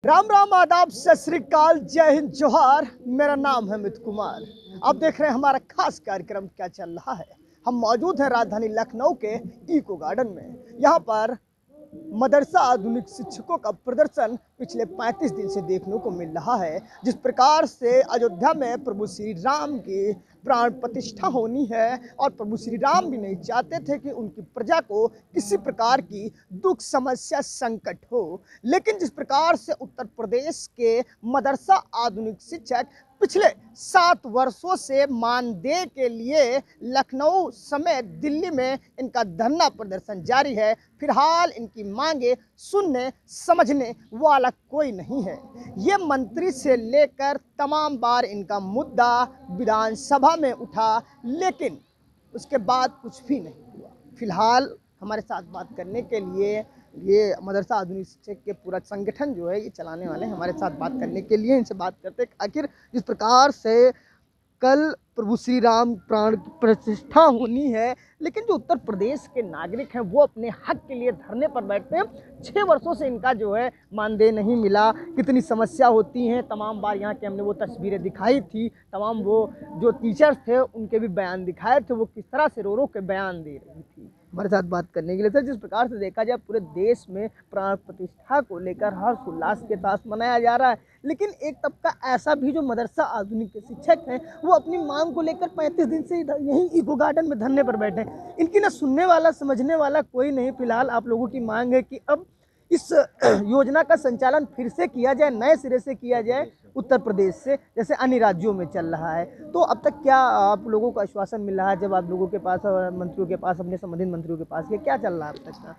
राम राम, आदाब, सत श्री अकाल, जय हिंद, जोहार। मेरा नाम है अमित कुमार। आप देख रहे हैं हमारा खास कार्यक्रम क्या चल रहा है। हम मौजूद हैं राजधानी लखनऊ के इको गार्डन में। यहाँ पर मदरसा आधुनिक शिक्षकों का प्रदर्शन पिछले 35 दिन से देखने को मिल रहा है। जिस प्रकार से अयोध्या में प्रभु श्री राम की प्राण प्रतिष्ठा होनी है और प्रभु श्री राम भी नहीं चाहते थे कि उनकी प्रजा को किसी प्रकार की दुख, समस्या, संकट हो। लेकिन जिस प्रकार से उत्तर प्रदेश के मदरसा आधुनिक शिक्षक पिछले 7 वर्षों से मानदेय के लिए लखनऊ समेत दिल्ली में इनका धरना प्रदर्शन जारी है, फिलहाल इनकी मांगे सुनने समझने वाला कोई नहीं है। ये मंत्री से लेकर तमाम बार इनका मुद्दा विधानसभा में उठा, लेकिन उसके बाद कुछ भी नहीं हुआ। फिलहाल हमारे साथ बात करने के लिए ये मदरसा आधुनिक शिक्षक के पूरा संगठन जो है ये चलाने वाले हैं। हमारे साथ बात करने के लिए इनसे बात करते हैं। आखिर जिस प्रकार से कल प्रभु श्री राम प्राण की प्रतिष्ठा होनी है, लेकिन जो उत्तर प्रदेश के नागरिक हैं वो अपने हक के लिए धरने पर बैठते हैं। 6 वर्षों से इनका जो है मानदेय नहीं मिला, कितनी समस्या होती हैं। तमाम बार यहाँ के हमने वो तस्वीरें दिखाई थी, तमाम वो जो टीचर्स थे उनके भी बयान दिखाए थे, वो किस तरह से रो रो के बयान दे रही थी। हमारे साथ बात करने के लिए सर, जिस प्रकार से देखा जाए पूरे देश में प्राण प्रतिष्ठा को लेकर हर्ष उल्लास के साथ मनाया जा रहा है, लेकिन एक तबका ऐसा भी जो मदरसा आधुनिक के शिक्षक हैं वो अपनी मांग को लेकर 35 दिन से यहीं इको गार्डन में धरने पर बैठे हैं। इनकी ना सुनने वाला समझने वाला कोई नहीं। फिलहाल आप लोगों की मांग है कि अब इस योजना का संचालन फिर से किया जाए, नए सिरे से किया जाए उत्तर प्रदेश से, जैसे अन्य राज्यों में चल रहा है। तो अब तक क्या आप लोगों को आश्वासन मिल रहा है जब आप लोगों के पास, मंत्रियों के पास, अपने संबंधित मंत्रियों के पास, ये क्या चल रहा है अब तक का?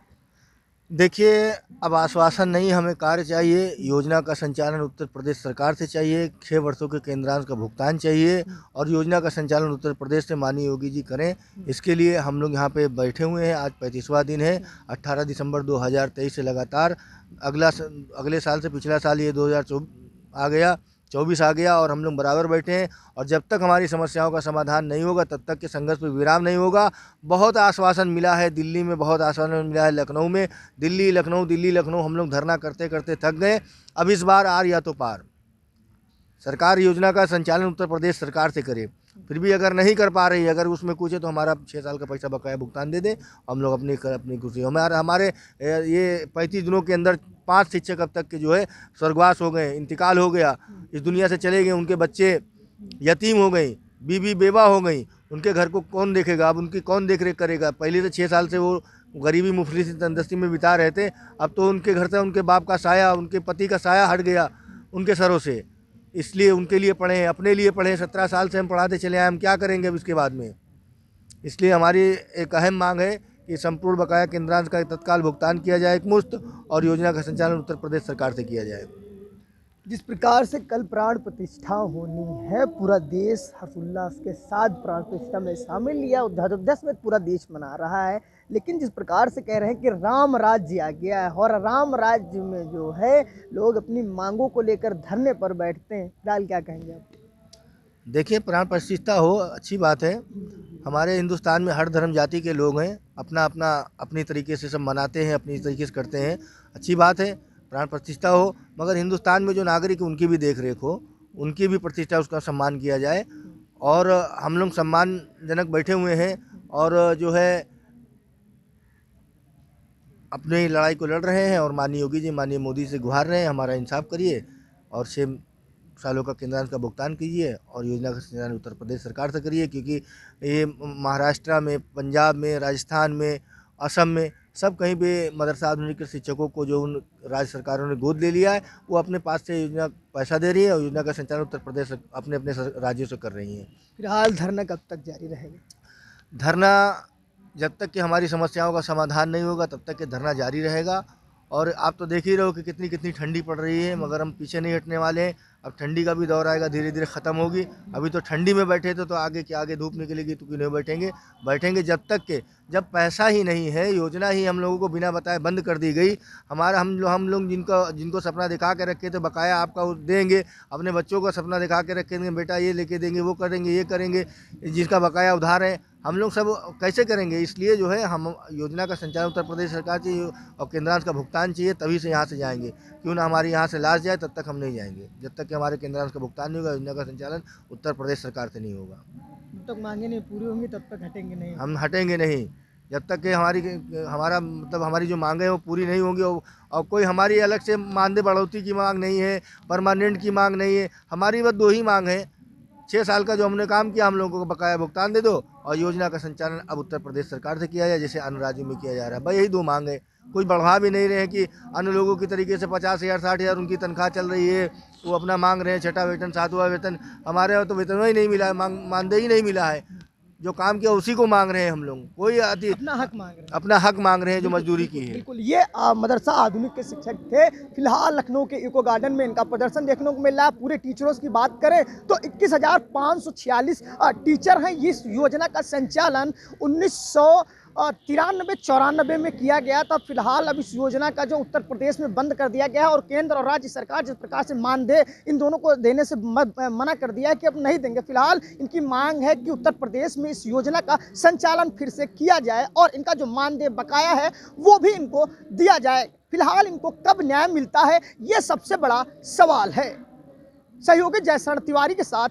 देखिए, अब आश्वासन नहीं, हमें कार्य चाहिए। योजना का संचालन उत्तर प्रदेश सरकार से चाहिए। 6 वर्षों के केंद्रांश का भुगतान चाहिए और योजना का संचालन उत्तर प्रदेश से माननीय योगी जी करें। इसके लिए हम लोग यहाँ पे बैठे हुए हैं। आज 35वां दिन है। 18 दिसंबर 2023 से लगातार अगले साल से पिछला साल ये 2024 आ गया, 24 आ गया और हम लोग बराबर बैठे हैं। और जब तक हमारी समस्याओं का समाधान नहीं होगा तब तक के संघर्ष पर विराम नहीं होगा। बहुत आश्वासन मिला है दिल्ली में, बहुत आश्वासन मिला है लखनऊ में। दिल्ली लखनऊ हम लोग धरना करते करते थक गए। अब इस बार आर या तो पार, सरकार योजना का संचालन उत्तर प्रदेश सरकार से करे। फिर भी अगर नहीं कर पा रही, अगर उसमें कुछ है तो हमारा 6 साल का पैसा बकाया भुगतान दे दे। हम लोग अपनी खुशी, हमारे ये 35 दिनों के अंदर 5 शिक्षक अब तक के जो है स्वर्गवास हो गए, इंतकाल हो गया, इस दुनिया से चले गए। उनके बच्चे यतीम हो गई, बीवी बेवा हो गई। उनके घर को कौन देखेगा? अब उनकी कौन देख रेख करेगा? पहले तो 6 साल से वो गरीबी मुफलिसी तंदरुस्ती में बिता रहे थे। अब तो उनके घर से उनके बाप का साया, उनके पति का साया हट गया उनके सरों से। इसलिए उनके लिए पढ़ें, अपने लिए पढ़ें। 17 साल से हम पढ़ाते चले आए, हम क्या करेंगे अब इसके बाद में? इसलिए हमारी एक अहम मांग है कि संपूर्ण बकाया केंद्रांश का तत्काल भुगतान किया जाए एकमुश्त, और योजना का संचालन उत्तर प्रदेश सरकार से किया जाए। जिस प्रकार से कल प्राण प्रतिष्ठा होनी है, पूरा देश हर्षोल्लास के साथ प्राण प्रतिष्ठा में शामिल लिया, अयोध्या में पूरा देश मना रहा है। लेकिन जिस प्रकार से कह रहे हैं कि राम राज्य आ गया है और राम राज्य में जो है लोग अपनी मांगों को लेकर धरने पर बैठते हैं, फिलहाल क्या कहेंगे आप? देखिए, प्राण प्रतिष्ठा हो, अच्छी बात है। हमारे हिंदुस्तान में हर धर्म जाति के लोग हैं, अपनी तरीके से सब मनाते हैं, अपनी तरीके से करते हैं, अच्छी बात है। प्राण प्रतिष्ठा हो, मगर हिंदुस्तान में जो नागरिक उनकी भी देख रेख हो, उनकी भी प्रतिष्ठा, उसका सम्मान किया जाए। और हम लोग सम्मानजनक बैठे हुए हैं और जो है अपनी लड़ाई को लड़ रहे हैं। और माननीय योगी जी, माननीय मोदी से गुहार रहे हैं, हमारा इंसाफ करिए और 6 सालों का केंद्रांश का भुगतान कीजिए और योजना का संचालन उत्तर प्रदेश सरकार से करिए। क्योंकि ये महाराष्ट्र में, पंजाब में, राजस्थान में, असम में, सब कहीं पे मदरसा आधुनिक शिक्षकों को जो उन राज्य सरकारों ने गोद ले लिया है, वो अपने पास से योजना पैसा दे रही है और योजना का संचालन उत्तर प्रदेश अपने अपने राज्यों से कर रही हैं। फिलहाल धरना कब तक जारी रहेगा? धरना जब तक कि हमारी समस्याओं का समाधान नहीं होगा तब तक कि धरना जारी रहेगा। और आप तो देख ही रहे हो कि कितनी ठंडी पड़ रही है, मगर हम पीछे नहीं हटने वाले हैं। अब ठंडी का भी दौर आएगा, धीरे धीरे ख़त्म होगी। अभी तो ठंडी में बैठे थे तो आगे के आगे धूप निकलेगी तो क्यों नहीं बैठेंगे जब पैसा ही नहीं है, योजना ही हम लोगों को बिना बताए बंद कर दी गई। हम लोग जिनको सपना दिखा के रखे थे बकाया आपका देंगे, अपने बच्चों का सपना दिखा के रखे देंगे, बेटा ये लेके देंगे, वो करेंगे, ये करेंगे, जिसका बकाया उधार है हम लोग सब कैसे करेंगे। इसलिए जो है हम योजना का संचालन उत्तर प्रदेश सरकार चाहिए और केंद्रांश का भुगतान चाहिए, तभी से यहाँ से जाएंगे। क्यों ना हमारी यहाँ से लाश जाए तब तक हम नहीं जाएंगे, जब तक कि हमारे केंद्रांश का भुगतान नहीं होगा, योजना का संचालन उत्तर प्रदेश सरकार से नहीं होगा। जब तक मांगे नहीं पूरी होंगी तब तक हटेंगे नहीं। हम हटेंगे नहीं जब तक कि हमारी जो मांगे हैं वो पूरी नहीं होंगी। और कोई हमारी अलग से मानदेय बढ़ोतरी की मांग नहीं है, परमानेंट की मांग नहीं है। हमारी बस 2 ही मांग है, 6 साल का जो हमने काम किया हम लोगों को बकाया भुगतान दे दो और योजना का संचालन अब उत्तर प्रदेश सरकार से किया जाए जैसे अन्य राज्यों में किया जा रहा है। भाई यही 2 मांग है, कोई बढ़वा भी नहीं रहे हैं कि अन्य लोगों की तरीके से 50,000 60,000 उनकी तनख्वाह चल रही है, वो अपना मांग रहे हैं 6वां वेतन 7वां वेतन। हमारे यहाँ तो वेतन ही नहीं मिला है, मानदेय ही नहीं मिला है। जो काम किया उसी को मांग रहे हैं हम लोग, कोई अपना हक मांग रहे हैं, अपना हक मांग रहे हैं जो मजदूरी की है। बिल्कुल। ये मदरसा आधुनिक के शिक्षक थे। फिलहाल लखनऊ के इको गार्डन में इनका प्रदर्शन देखने को मिल रहा है। पूरे टीचरों की बात करें तो 21,546 टीचर हैं। इस योजना का संचालन 1993-94 में किया गया था। फिलहाल अब इस योजना का जो उत्तर प्रदेश में बंद कर दिया गया है और केंद्र और राज्य सरकार जिस प्रकार से मानदेय इन दोनों को देने से मना कर दिया है कि अब नहीं देंगे। फिलहाल इनकी मांग है कि उत्तर प्रदेश में इस योजना का संचालन फिर से किया जाए और इनका जो मानदेय बकाया है वो भी इनको दिया जाए। फिलहाल इनको कब न्याय मिलता है ये सबसे बड़ा सवाल है। सहयोगी जयशरण तिवारी के साथ